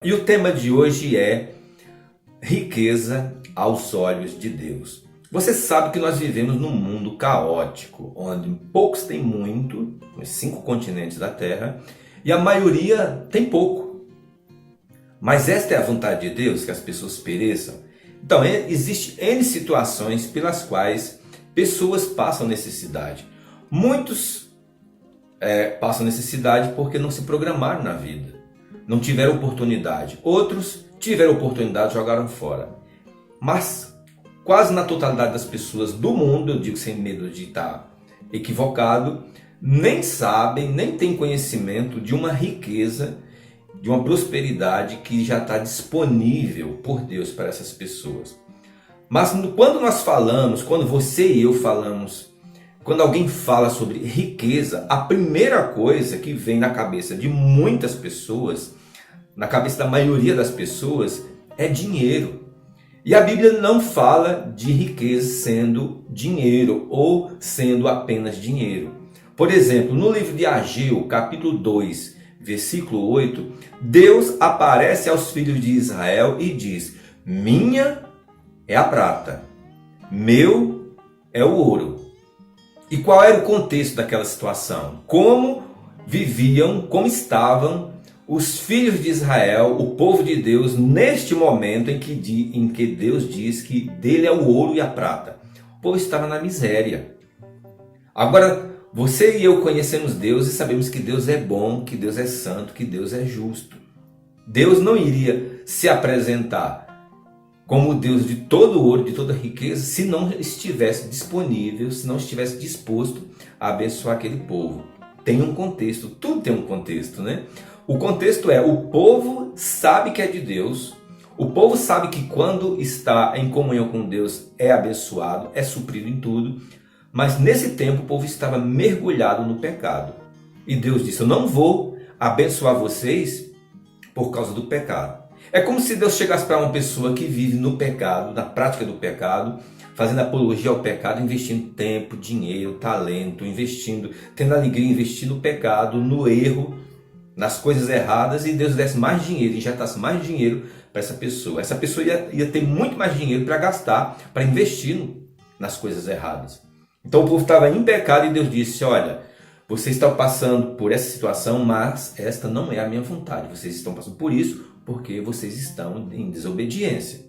E o tema de hoje é riqueza aos olhos de Deus. Você sabe que nós vivemos num mundo caótico, onde poucos têm muito, nos 5 continentes da Terra, e a maioria tem pouco. Mas esta é a vontade de Deus, que as pessoas pereçam? Então, existem N situações pelas quais pessoas passam necessidade. Muitos passam necessidade porque não se programaram na vida, não tiveram oportunidade. Outros tiveram oportunidade e jogaram fora. Mas quase na totalidade das pessoas do mundo, eu digo sem medo de estar equivocado, nem sabem, nem têm conhecimento de uma riqueza, de uma prosperidade que já está disponível por Deus para essas pessoas. Mas quando nós falamos, quando você e eu falamos, quando alguém fala sobre riqueza, a primeira coisa que vem na cabeça de muitas pessoas, na cabeça da maioria das pessoas, é dinheiro. E a Bíblia não fala de riqueza sendo dinheiro ou sendo apenas dinheiro. Por exemplo, no livro de Ageu, capítulo 2, versículo 8, Deus aparece aos filhos de Israel e diz: minha é a prata, meu é o ouro. E qual era o contexto daquela situação? Como viviam, como estavam os filhos de Israel, o povo de Deus, neste momento em que Deus diz que dele é o ouro e a prata. O povo estava na miséria. Agora, você e eu conhecemos Deus e sabemos que Deus é bom, que Deus é santo, que Deus é justo. Deus não iria se apresentar como o Deus de todo ouro, de toda riqueza, se não estivesse disponível, se não estivesse disposto a abençoar aquele povo. Tem um contexto, tudo tem um contexto, né? O contexto é, o povo sabe que é de Deus, o povo sabe que quando está em comunhão com Deus é abençoado, é suprido em tudo, mas nesse tempo o povo estava mergulhado no pecado. E Deus disse: eu não vou abençoar vocês por causa do pecado. É como se Deus chegasse para uma pessoa que vive no pecado, na prática do pecado, fazendo apologia ao pecado, investindo tempo, dinheiro, talento, tendo alegria, investindo no pecado, no erro, nas coisas erradas, e Deus desse mais dinheiro, injetasse mais dinheiro para essa pessoa. Essa pessoa ia ter muito mais dinheiro para gastar, para investir nas coisas erradas. Então o povo estava em pecado e Deus disse: olha, vocês estão passando por essa situação, mas esta não é a minha vontade. Vocês estão passando por isso porque vocês estão em desobediência.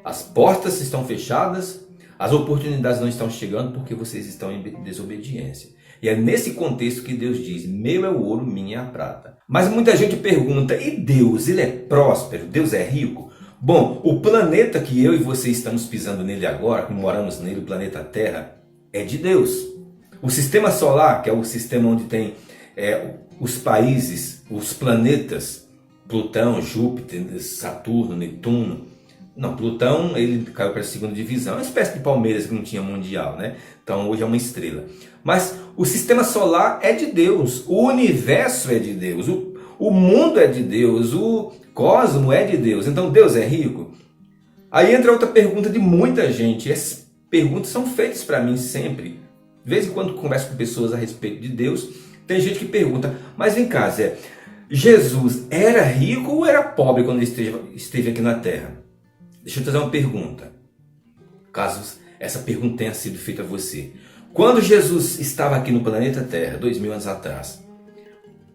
As portas estão fechadas, as oportunidades não estão chegando porque vocês estão em desobediência. E é nesse contexto que Deus diz: meu é o ouro, minha é a prata. Mas muita gente pergunta: e Deus, ele é próspero? Deus é rico? Bom, o planeta que eu e você estamos pisando nele agora, que moramos nele, o planeta Terra, é de Deus. O sistema solar, que é o sistema onde tem os países, os planetas, Plutão, Júpiter, Saturno, Netuno. Não, Plutão ele caiu para a 2ª divisão, é uma espécie de Palmeiras que não tinha mundial, né? Então hoje é uma estrela. Mas o sistema solar é de Deus, o universo é de Deus, o mundo é de Deus, o cosmo é de Deus. Então Deus é rico? Aí entra outra pergunta de muita gente. Essas perguntas são feitas para mim sempre. De vez em quando converso com pessoas a respeito de Deus, tem gente que pergunta: mas vem cá, Zé, Jesus era rico ou era pobre quando ele esteve aqui na Terra? Deixa eu te fazer uma pergunta, caso essa pergunta tenha sido feita a você. Quando Jesus estava aqui no planeta Terra, 2000 anos atrás,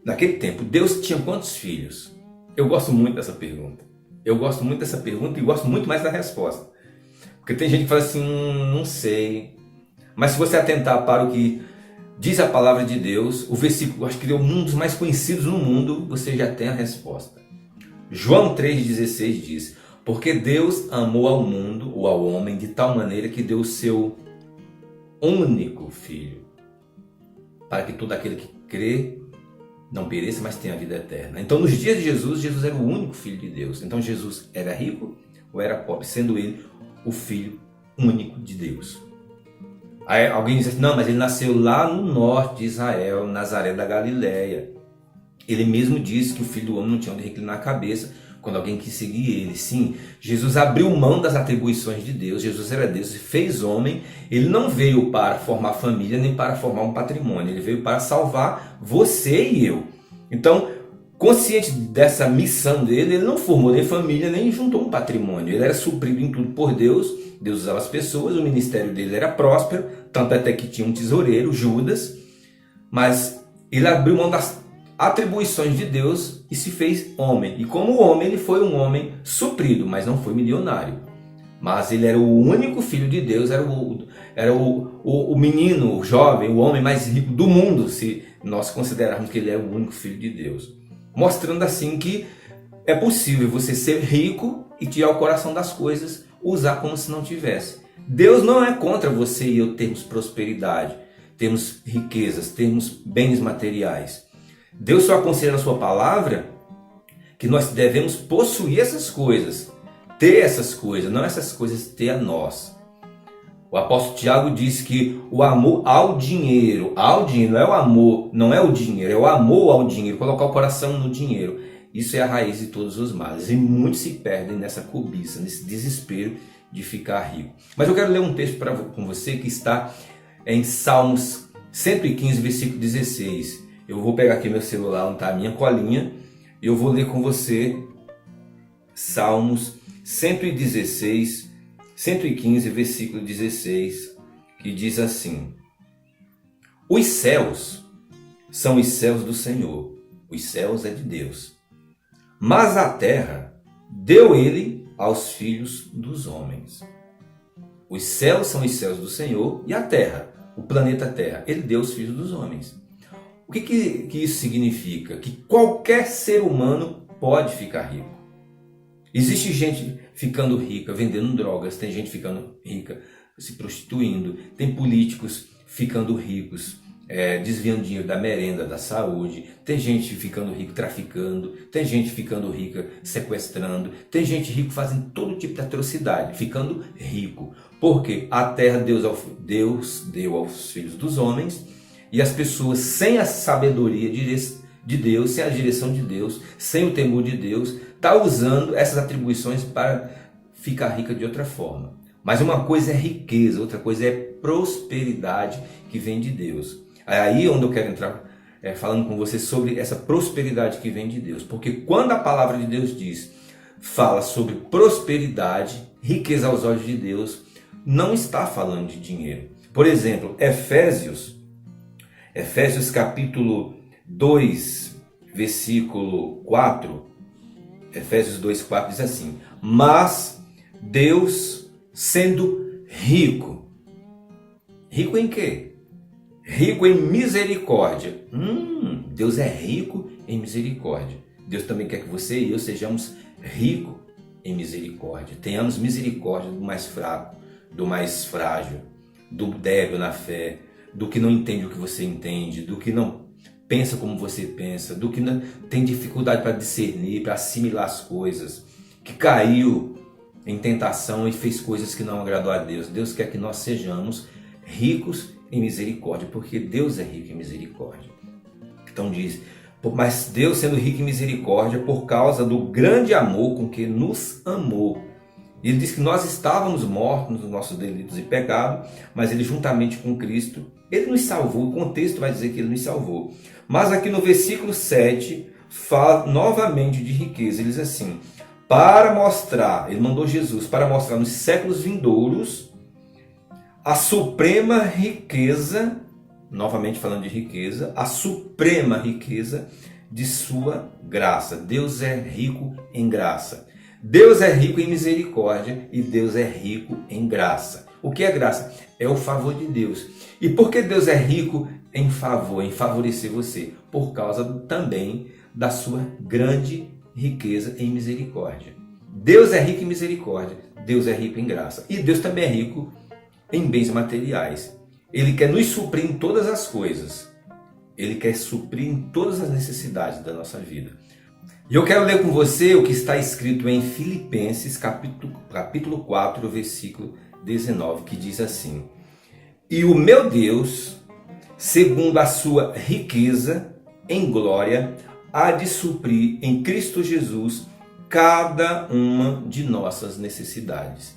naquele tempo, Deus tinha quantos filhos? Eu gosto muito dessa pergunta. Eu gosto muito dessa pergunta e gosto muito mais da resposta. Porque tem gente que fala assim: não sei. Mas se você atentar para o que diz a palavra de Deus, o versículo, acho que é um dos mais conhecidos no mundo, você já tem a resposta. João 3,16 diz: porque Deus amou ao mundo, ou ao homem, de tal maneira que deu o seu único Filho, para que todo aquele que crê não pereça, mas tenha a vida eterna. Então nos dias de Jesus, Jesus era o único Filho de Deus. Então Jesus era rico ou era pobre, sendo ele o Filho único de Deus. Aí alguém diz assim: não, mas ele nasceu lá no norte de Israel, Nazaré da Galileia. Ele mesmo disse que o Filho do Homem não tinha onde reclinar a cabeça quando alguém quis seguir ele. Sim, Jesus abriu mão das atribuições de Deus. Jesus era Deus e fez homem. Ele não veio para formar família nem para formar um patrimônio. Ele veio para salvar você e eu. Então, Consciente dessa missão dele, ele não formou nem família, nem juntou um patrimônio. Ele era suprido em tudo por Deus. Deus usava as pessoas, o ministério dele era próspero, tanto até que tinha um tesoureiro, Judas, mas ele abriu mão das atribuições de Deus e se fez homem. E como homem, ele foi um homem suprido, mas não foi milionário. Mas ele era o único filho de Deus, era o menino, o jovem, o homem mais rico do mundo, se nós considerarmos que ele é o único filho de Deus. Mostrando assim que é possível você ser rico e tirar o coração das coisas, usar como se não tivesse. Deus não é contra você e eu termos prosperidade, termos riquezas, termos bens materiais. Deus só aconselha na sua palavra que nós devemos possuir essas coisas, ter essas coisas, não essas coisas ter a nós. O apóstolo Tiago diz que o amor ao dinheiro não é o amor, não é o dinheiro, é o amor ao dinheiro, colocar o coração no dinheiro. Isso é a raiz de todos os males. E muitos se perdem nessa cobiça, nesse desespero de ficar rico. Mas eu quero ler um texto com você que está em Salmos 115, versículo 16. Eu vou pegar aqui meu celular, onde está a minha colinha, e eu vou ler com você Salmos 116, 115, versículo 16, que diz assim: Os céus são os céus do Senhor, os céus é de Deus. Mas a terra deu ele aos filhos dos homens. Os céus são os céus do Senhor e a terra, o planeta Terra, ele deu aos filhos dos homens. O que isso significa? Que qualquer ser humano pode ficar rico. Existe gente ficando rica vendendo drogas, tem gente ficando rica se prostituindo, tem políticos ficando ricos desviando dinheiro da merenda, da saúde, tem gente ficando rico traficando, tem gente ficando rica sequestrando, tem gente rico fazendo todo tipo de atrocidade, ficando rico. Porque a terra Deus deu aos filhos dos homens e as pessoas sem a sabedoria de Deus, sem a direção de Deus, sem o temor de Deus, está usando essas atribuições para ficar rica de outra forma. Mas uma coisa é riqueza, outra coisa é prosperidade que vem de Deus. É aí onde eu quero entrar falando com você sobre essa prosperidade que vem de Deus. Porque quando a palavra de Deus fala sobre prosperidade, riqueza aos olhos de Deus, não está falando de dinheiro. Por exemplo, Efésios capítulo 2, versículo 4, Efésios 2, 4 diz assim: Mas Deus, sendo rico. Rico em quê? Rico em misericórdia. Deus é rico em misericórdia. Deus também quer que você e eu sejamos ricos em misericórdia. Tenhamos misericórdia do mais fraco, do mais frágil, do débil na fé, do que não entende o que você entende, do que não pensa como você pensa, do que não tem dificuldade para discernir, para assimilar as coisas, que caiu em tentação e fez coisas que não agradou a Deus. Deus quer que nós sejamos ricos em misericórdia, porque Deus é rico em misericórdia. Então diz: mas Deus, sendo rico em misericórdia, por causa do grande amor com que nos amou. E ele diz que nós estávamos mortos nos nossos delitos e pecados, mas ele juntamente com Cristo, ele nos salvou. O contexto vai dizer que ele nos salvou. Mas aqui no versículo 7, fala novamente de riqueza. Ele diz assim: para mostrar, ele mandou Jesus para mostrar nos séculos vindouros a suprema riqueza, novamente falando de riqueza, a suprema riqueza de sua graça. Deus é rico em graça. Deus é rico em misericórdia e Deus é rico em graça. O que é graça? É o favor de Deus. E por que Deus é rico em favor, em favorecer você? Por causa também da sua grande riqueza em misericórdia. Deus é rico em misericórdia, Deus é rico em graça. E Deus também é rico em bens materiais. Ele quer nos suprir em todas as coisas. Ele quer suprir em todas as necessidades da nossa vida. E eu quero ler com você o que está escrito em Filipenses, capítulo 4, versículo 19, que diz assim: E o meu Deus, segundo a sua riqueza em glória, há de suprir em Cristo Jesus cada uma de nossas necessidades.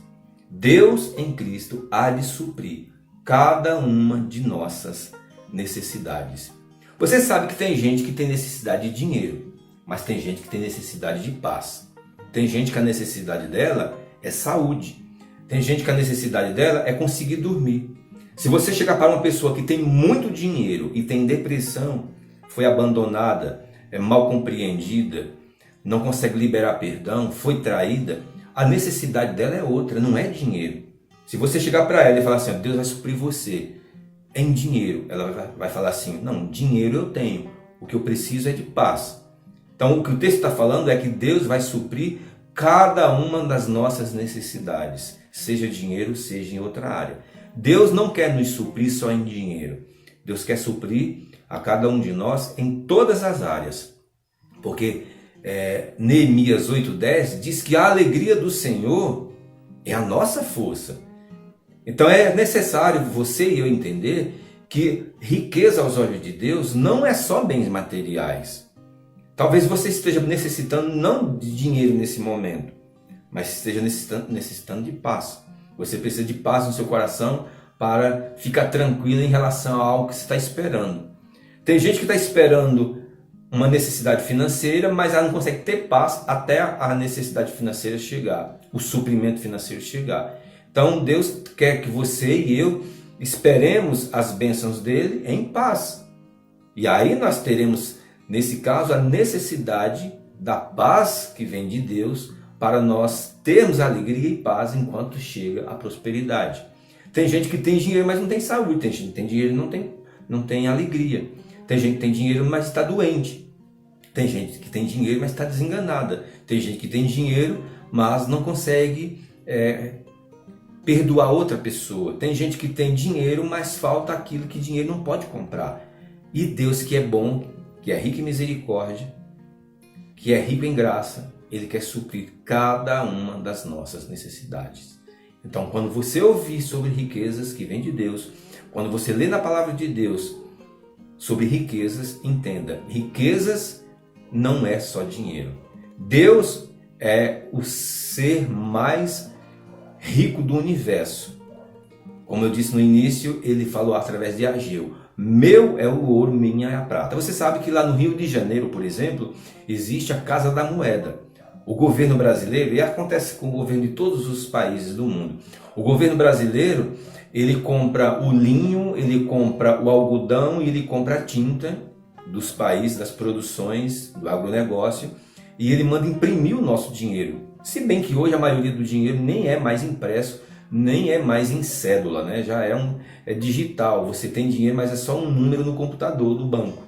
Deus em Cristo há de suprir cada uma de nossas necessidades. Você sabe que tem gente que tem necessidade de dinheiro. mas tem gente que tem necessidade de paz. Tem gente que a necessidade dela é saúde. Tem gente que a necessidade dela é conseguir dormir. Se você chegar para uma pessoa que tem muito dinheiro e tem depressão, foi abandonada, é mal compreendida, não consegue liberar perdão, foi traída, a necessidade dela é outra, não é dinheiro. Se você chegar para ela e falar assim, Deus vai suprir você em dinheiro, ela vai falar assim, não, dinheiro eu tenho, o que eu preciso é de paz. Então o que o texto está falando é que Deus vai suprir cada uma das nossas necessidades, seja dinheiro, seja em outra área. Deus não quer nos suprir só em dinheiro, Deus quer suprir a cada um de nós em todas as áreas, porque Neemias 8:10 diz que a alegria do Senhor é a nossa força. Então é necessário você e eu entender que riqueza aos olhos de Deus não é só bens materiais. Talvez você esteja necessitando não de dinheiro nesse momento, mas esteja necessitando de paz. Você precisa de paz no seu coração para ficar tranquilo em relação a algo que você está esperando. Tem gente que está esperando uma necessidade financeira, mas ela não consegue ter paz até a necessidade financeira chegar, o suprimento financeiro chegar. Então Deus quer que você e eu esperemos as bênçãos dele em paz. E aí nós teremos, nesse caso, a necessidade da paz que vem de Deus para nós termos alegria e paz enquanto chega a prosperidade. Tem gente que tem dinheiro, mas não tem saúde. Tem gente que tem dinheiro e não tem alegria. Tem gente que tem dinheiro, mas está doente. Tem gente que tem dinheiro, mas está desenganada. Tem gente que tem dinheiro, mas não consegue perdoar outra pessoa. Tem gente que tem dinheiro, mas falta aquilo que dinheiro não pode comprar. E Deus, que é bom, que é rico em misericórdia, que é rico em graça, Ele quer suprir cada uma das nossas necessidades. Então, quando você ouvir sobre riquezas que vêm de Deus, quando você lê na palavra de Deus sobre riquezas, entenda, riquezas não é só dinheiro. Deus é o ser mais rico do universo. Como eu disse no início, ele falou através de Ageu, meu é o ouro, minha é a prata. Você sabe que lá no Rio de Janeiro, por exemplo, existe a Casa da Moeda. O governo brasileiro, e acontece com o governo de todos os países do mundo, o governo brasileiro, ele compra o linho, ele compra o algodão e ele compra a tinta dos países, das produções, do agronegócio, e ele manda imprimir o nosso dinheiro. Se bem que hoje a maioria do dinheiro nem é mais impresso, nem é mais em cédula, né? Já é digital, você tem dinheiro, mas é só um número no computador do banco.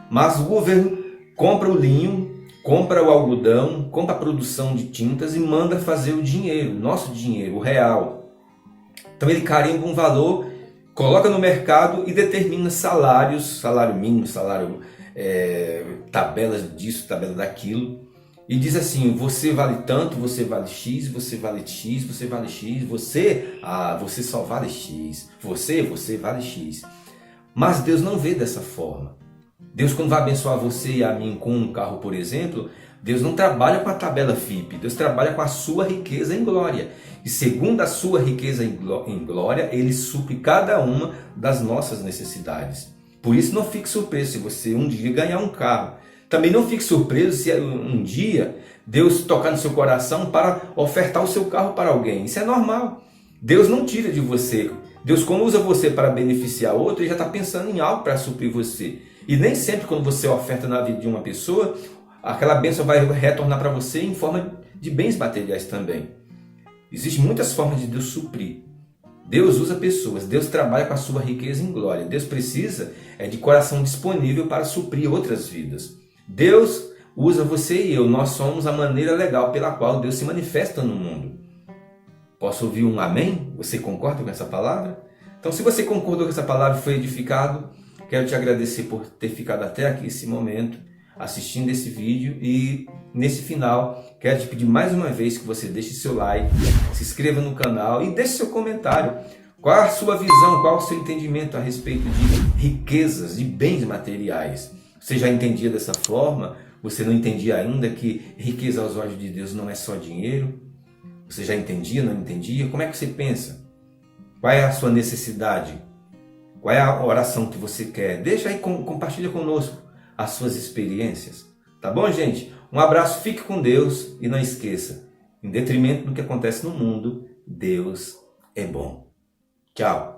Mas o governo compra o linho, compra o algodão, compra a produção de tintas e manda fazer o dinheiro, nosso dinheiro, o real. Então ele carimba um valor, coloca no mercado e determina salários, salário mínimo, tabelas disso, tabela daquilo. E diz assim, você vale tanto, você vale X, você vale X, você vale X, você só vale X, você vale X. Mas Deus não vê dessa forma. Deus, quando vai abençoar você e a mim com um carro, por exemplo, Deus não trabalha com a tabela FIP, Deus trabalha com a sua riqueza em glória. E segundo a sua riqueza em glória, Ele supre cada uma das nossas necessidades. Por isso não fique surpreso se você um dia ganhar um carro. Também não fique surpreso se um dia Deus tocar no seu coração para ofertar o seu carro para alguém. Isso é normal. Deus não tira de você. Deus, como usa você para beneficiar outro, Ele já está pensando em algo para suprir você. E nem sempre quando você oferta na vida de uma pessoa, aquela bênção vai retornar para você em forma de bens materiais também. Existem muitas formas de Deus suprir. Deus usa pessoas, Deus trabalha com a sua riqueza em glória. Deus precisa de coração disponível para suprir outras vidas. Deus usa você e eu, nós somos a maneira legal pela qual Deus se manifesta no mundo. Posso ouvir um amém? Você concorda com essa palavra? Então, se você concordou com essa palavra e foi edificado, quero te agradecer por ter ficado até aqui esse momento, assistindo esse vídeo, e nesse final quero te pedir mais uma vez que você deixe seu like, se inscreva no canal e deixe seu comentário. Qual a sua visão, qual o seu entendimento a respeito de riquezas, de bens materiais? Você já entendia dessa forma? Você não entendia ainda que riqueza aos olhos de Deus não é só dinheiro? Você já entendia, não entendia? Como é que você pensa? Qual é a sua necessidade? Qual é a oração que você quer? Deixa aí, compartilha conosco as suas experiências. Tá bom, gente? Um abraço, fique com Deus e não esqueça, em detrimento do que acontece no mundo, Deus é bom. Tchau!